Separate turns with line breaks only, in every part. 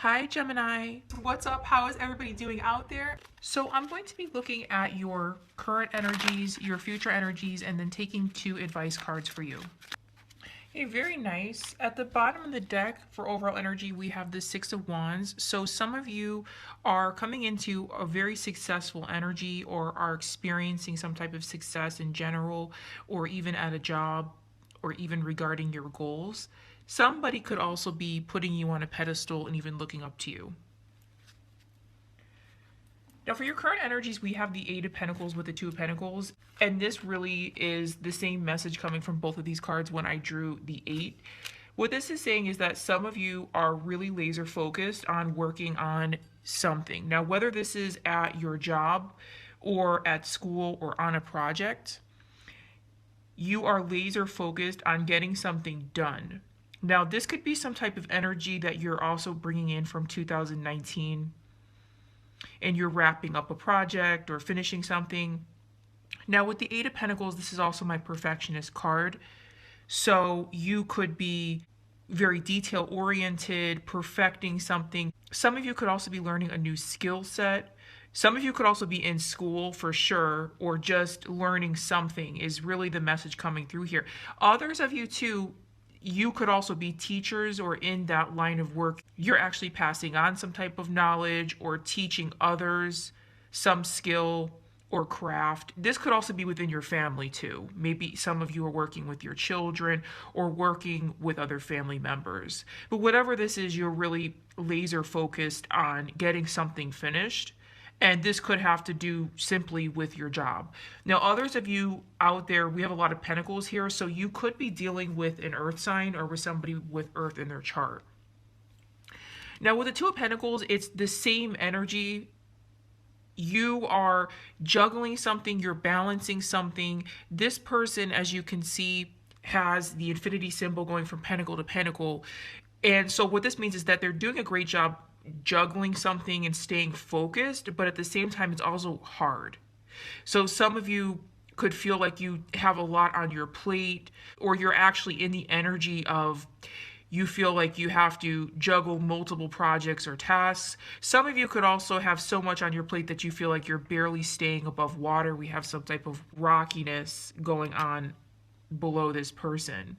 Hi Gemini, what's up? How is everybody doing out there? So I'm going to be looking at your current energies, your future energies, and then taking 2 advice cards for you. Okay, very nice. At the bottom of the deck for overall energy, we have the 6 of Wands. So some of you are coming into a very successful energy or are experiencing some type of success in general, or even at a job, or even regarding your goals. Somebody could also be putting you on a pedestal and even looking up to you. Now for your current energies, we have the 8 of Pentacles with the 2 of Pentacles. And this really is the same message coming from both of these cards when I drew the 8. What this is saying is that some of you are really laser focused on working on something. Now, whether this is at your job or at school or on a project, you are laser focused on getting something done. Now, this could be some type of energy that you're also bringing in from 2019 and you're wrapping up a project or finishing something. Now, with the 8 of Pentacles, this is also my perfectionist card. So you could be very detail oriented, perfecting something. Some of you could also be learning a new skill set. Some of you could also be in school for sure, or just learning something is really the message coming through here. Others of you too, you could also be teachers or in that line of work. You're actually passing on some type of knowledge or teaching others some skill or craft. This could also be within your family too. Maybe some of you are working with your children or working with other family members. But whatever this is, you're really laser focused on getting something finished. And this could have to do simply with your job. Now, others of you out there, we have a lot of pentacles here, so you could be dealing with an earth sign or with somebody with earth in their chart. Now, with the 2 of Pentacles, it's the same energy. You are juggling something, you're balancing something. This person, as you can see, has the infinity symbol going from pentacle to pentacle. And so what this means is that they're doing a great job juggling something and staying focused, but at the same time, it's also hard. So some of you could feel like you have a lot on your plate, or you're actually in the energy of you feel like you have to juggle multiple projects or tasks. Some of you could also have so much on your plate that you feel like you're barely staying above water. We have some type of rockiness going on below this person.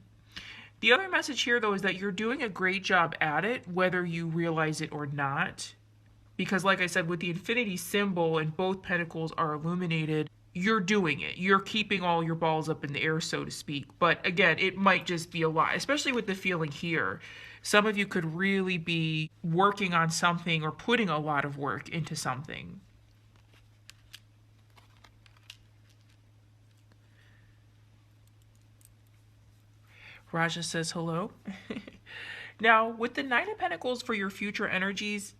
The other message here, though, is that you're doing a great job at it, whether you realize it or not. Because like I said, with the infinity symbol and both pentacles are illuminated, you're doing it. You're keeping all your balls up in the air, so to speak. But again, it might just be a lot, especially with the feeling here. Some of you could really be working on something or putting a lot of work into something. Raja says hello. Now, with the 9 of Pentacles for your future energies,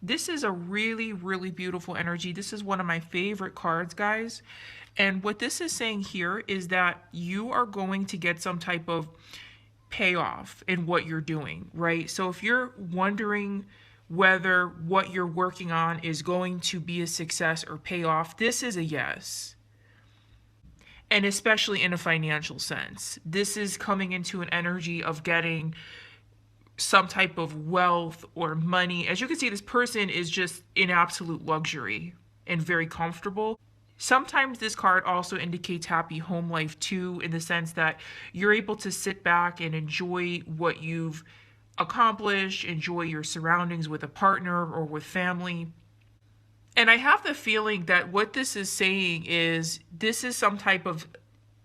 this is a really, really beautiful energy. This is one of my favorite cards, guys. And what this is saying here is that you are going to get some type of payoff in what you're doing, right? So if you're wondering whether what you're working on is going to be a success or pay off, this is a yes. And especially in a financial sense. This is coming into an energy of getting some type of wealth or money. As you can see, this person is just in absolute luxury and very comfortable. Sometimes this card also indicates happy home life too, in the sense that you're able to sit back and enjoy what you've accomplished, enjoy your surroundings with a partner or with family. And I have the feeling that what this is saying is this is some type of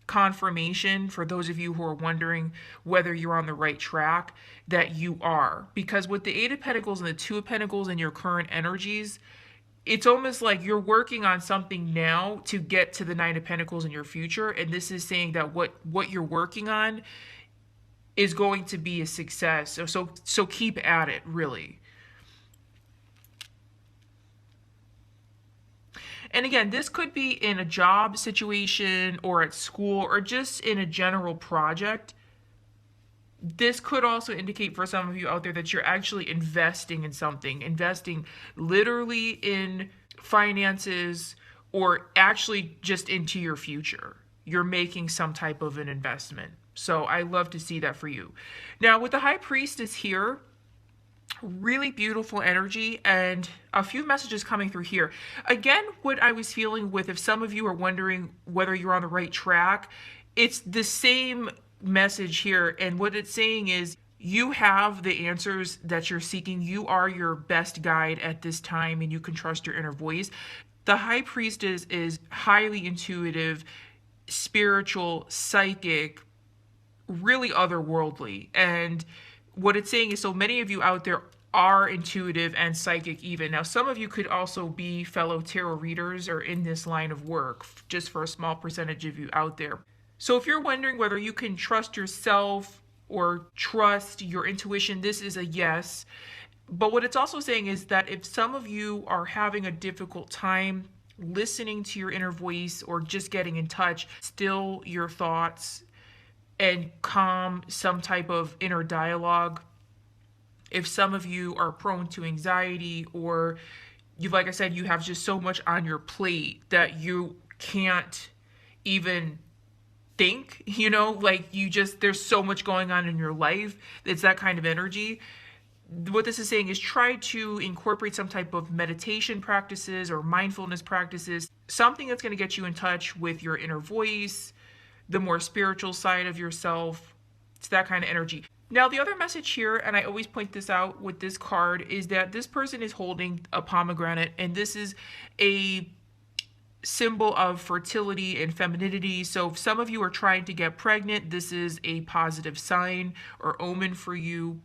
confirmation for those of you who are wondering whether you're on the right track, that you are. Because with the 8 of Pentacles and the 2 of Pentacles and your current energies, it's almost like you're working on something now to get to the 9 of Pentacles in your future. And this is saying that what you're working on is going to be a success. So keep at it, really. And again, this could be in a job situation or at school or just in a general project. This could also indicate for some of you out there that you're actually investing in something, investing literally in finances or actually just into your future. You're making some type of an investment. So I love to see that for you. Now with the High Priestess here, Really beautiful energy and a few messages coming through here. Again, what I was feeling with, if some of you are wondering whether you're on the right track, it's the same message here. And what it's saying is you have the answers that you're seeking. You are your best guide at this time and you can trust your inner voice. The High Priestess is highly intuitive, spiritual, psychic, really otherworldly. And what it's saying is so many of you out there are intuitive and psychic even. Now, some of you could also be fellow tarot readers or in this line of work, just for a small percentage of you out there. So if you're wondering whether you can trust yourself or trust your intuition, this is a yes. But what it's also saying is that if some of you are having a difficult time listening to your inner voice or just getting in touch, still your thoughts and calm some type of inner dialogue. If some of you are prone to anxiety or you, like I said, you have just so much on your plate that you can't even think, you know, like you just, there's so much going on in your life. It's that kind of energy. What this is saying is try to incorporate some type of meditation practices or mindfulness practices, something that's going to get you in touch with your inner voice, the more spiritual side of yourself. It's that kind of energy. Now, the other message here, and I always point this out with this card, is that this person is holding a pomegranate, and this is a symbol of fertility and femininity. So if some of you are trying to get pregnant, this is a positive sign or omen for you.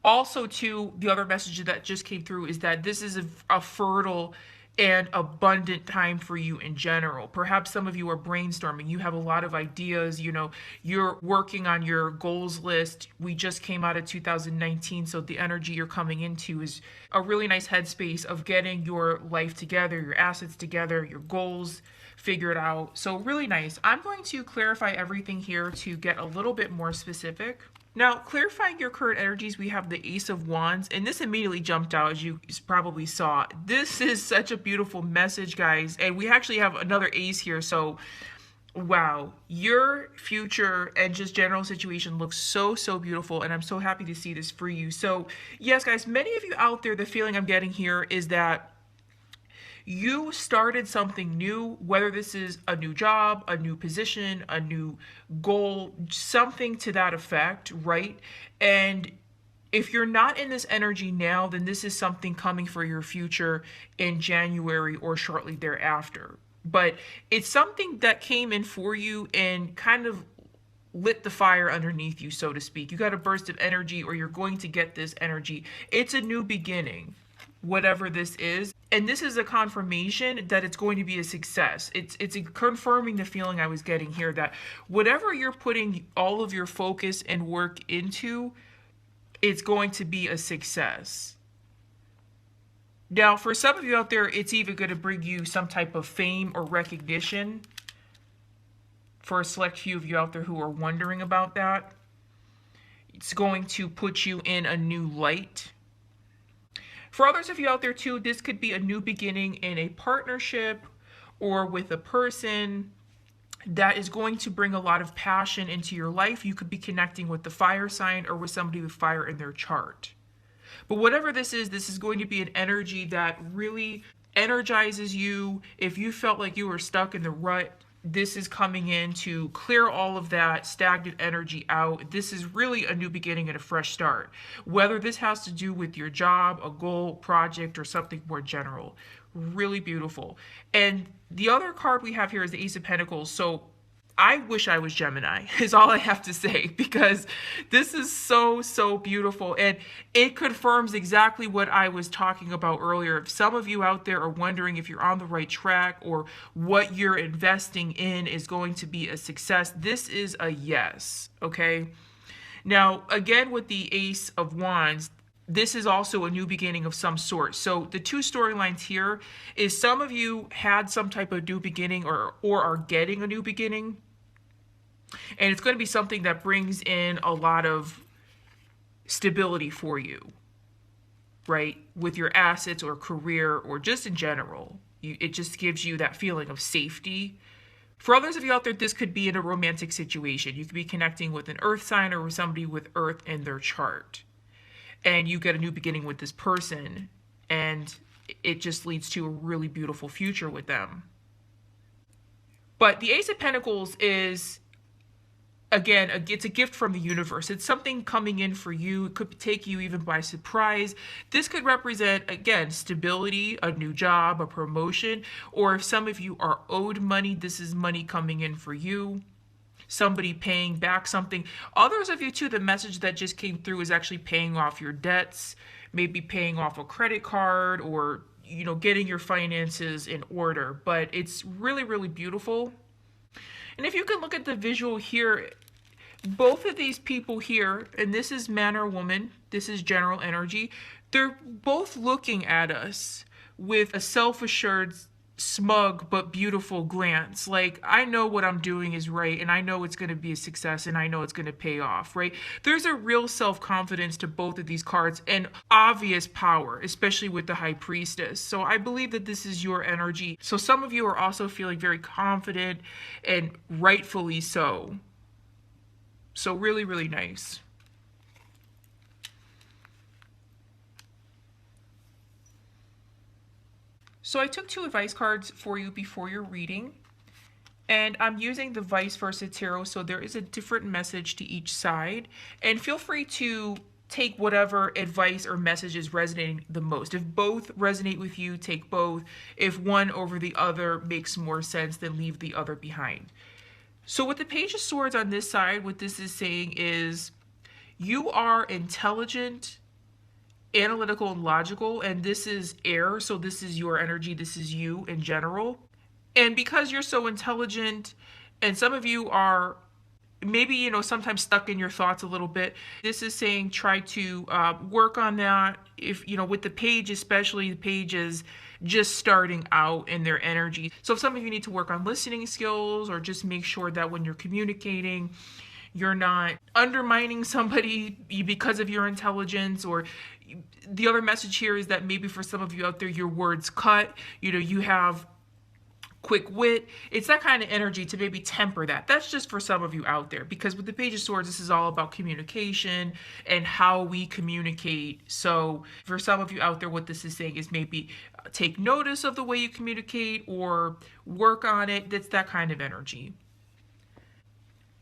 Also, too, the other message that just came through is that this is a fertile and abundant time for you in general. Perhaps some of you are brainstorming. You have a lot of ideas, you know, you're working on your goals list. We just came out of 2019, so the energy you're coming into is a really nice headspace of getting your life together, your assets together, your goals figured out. So really nice. I'm going to clarify everything here to get a little bit more specific. Now, clarifying your current energies, we have the Ace of Wands, and this immediately jumped out, as you probably saw. This is such a beautiful message, guys, and we actually have another ace here, so wow, your future and just general situation looks so, so beautiful, and I'm so happy to see this for you. So, yes, guys, many of you out there, the feeling I'm getting here is that you started something new, whether this is a new job, a new position, a new goal, something to that effect, right? And if you're not in this energy now, then this is something coming for your future in January or shortly thereafter. But it's something that came in for you and kind of lit the fire underneath you, so to speak. You got a burst of energy, or you're going to get this energy. It's a new beginning, whatever this is. And this is a confirmation that it's going to be a success. It's confirming the feeling I was getting here that whatever you're putting all of your focus and work into, it's going to be a success. Now, for some of you out there, it's even going to bring you some type of fame or recognition. For a select few of you out there who are wondering about that, it's going to put you in a new light. For others of you out there too, this could be a new beginning in a partnership or with a person that is going to bring a lot of passion into your life. You could be connecting with the fire sign or with somebody with fire in their chart. But whatever this is going to be an energy that really energizes you. If you felt like you were stuck in the rut, this is coming in to clear all of that stagnant energy out. This is really a new beginning and a fresh start. Whether this has to do with your job, a goal, project, or something more general. Really beautiful. And the other card we have here is the Ace of Pentacles. So I wish I was Gemini, is all I have to say, because this is so, so beautiful. And it confirms exactly what I was talking about earlier. If some of you out there are wondering if you're on the right track or what you're investing in is going to be a success, this is a yes, okay? Now, again, with the Ace of Wands, this is also a new beginning of some sort. So the two storylines here is some of you had some type of new beginning or are getting a new beginning. And it's going to be something that brings in a lot of stability for you, right? With your assets or career or just in general. It just gives you that feeling of safety. For others of you out there, this could be in a romantic situation. You could be connecting with an earth sign or with somebody with earth in their chart. and you get a new beginning with this person, and it just leads to a really beautiful future with them. But the Ace of Pentacles is, again, it's a gift from the universe. It's something coming in for you. It could take you even by surprise. This could represent, again, stability, a new job, a promotion, or if some of you are owed money, this is money coming in for you. Somebody paying back something. Others of you too, the message that just came through is actually paying off your debts, maybe paying off a credit card, or getting your finances in order. But it's really, really beautiful. And if you can look at the visual here, both of these people here, and this is man or woman, this is general energy, they're both looking at us with a self-assured, smug but beautiful glance. Like, I know what I'm doing is right, and I know it's going to be a success, and I know it's going to pay off, right? There's a real self-confidence to both of these cards, and obvious power, especially with the High Priestess. So I believe that this is your energy. So some of you are also feeling very confident, and rightfully so. So really, really nice. So I took 2 advice cards for you before your reading, and I'm using the vice versa tarot, so there is a different message to each side. And feel free to take whatever advice or message is resonating the most. If both resonate with you, take both. If one over the other makes more sense, then leave the other behind. So with the Page of Swords on this side, what this is saying is you are intelligent, analytical, and logical, and this is air, so this is your energy, this is you in general. And because you're so intelligent, and some of you are maybe sometimes stuck in your thoughts a little bit, this is saying try to work on that. If with the Page, especially, the Page is just starting out in their energy. So if some of you need to work on listening skills, or just make sure that when you're communicating, you're not undermining somebody because of your intelligence. Or the other message here is that maybe for some of you out there, your words cut, you have quick wit. It's that kind of energy to maybe temper that. That's just for some of you out there, because with the Page of Swords, this is all about communication and how we communicate. So for some of you out there, what this is saying is maybe take notice of the way you communicate or work on it. That's that kind of energy.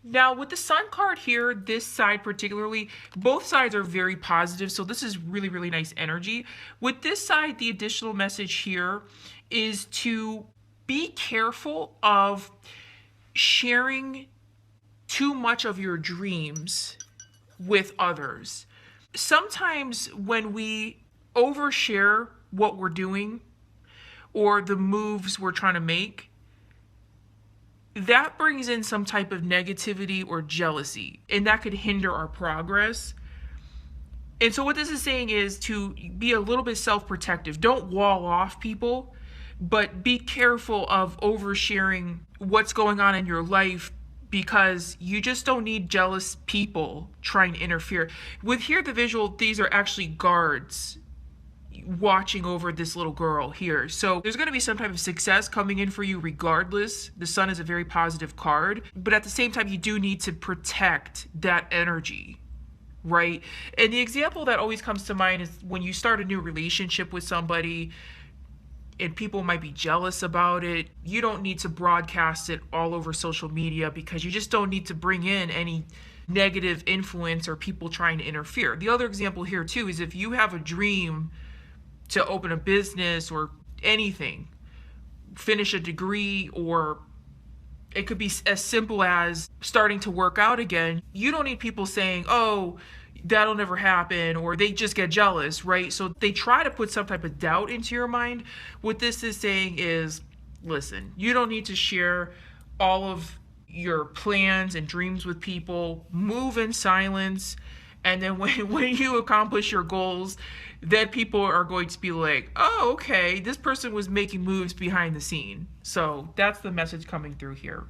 Now with the Sun card here, this side particularly, both sides are very positive, so this is really, really nice energy. With this side, the additional message here is to be careful of sharing too much of your dreams with others. Sometimes when we overshare what we're doing or the moves we're trying to make, that brings in some type of negativity or jealousy, and that could hinder our progress. And so what this is saying is to be a little bit self-protective. Don't wall off people, but be careful of oversharing what's going on in your life, because you just don't need jealous people trying to interfere. With here, the visual, these are actually guards watching over this little girl here. So there's going to be some type of success coming in for you regardless. The Sun is a very positive card, but at the same time, you do need to protect that energy, right? And the example that always comes to mind is when you start a new relationship with somebody and people might be jealous about it. You don't need to broadcast it all over social media, because you just don't need to bring in any negative influence or people trying to interfere. The other example here too is if you have a dream to open a business or anything, finish a degree, or it could be as simple as starting to work out again, you don't need people saying, oh, that'll never happen, or they just get jealous, right? So they try to put some type of doubt into your mind. What this is saying is, listen, you don't need to share all of your plans and dreams with people. Move in silence. And then when you accomplish your goals, then people are going to be like, oh, okay, this person was making moves behind the scene. So that's the message coming through here.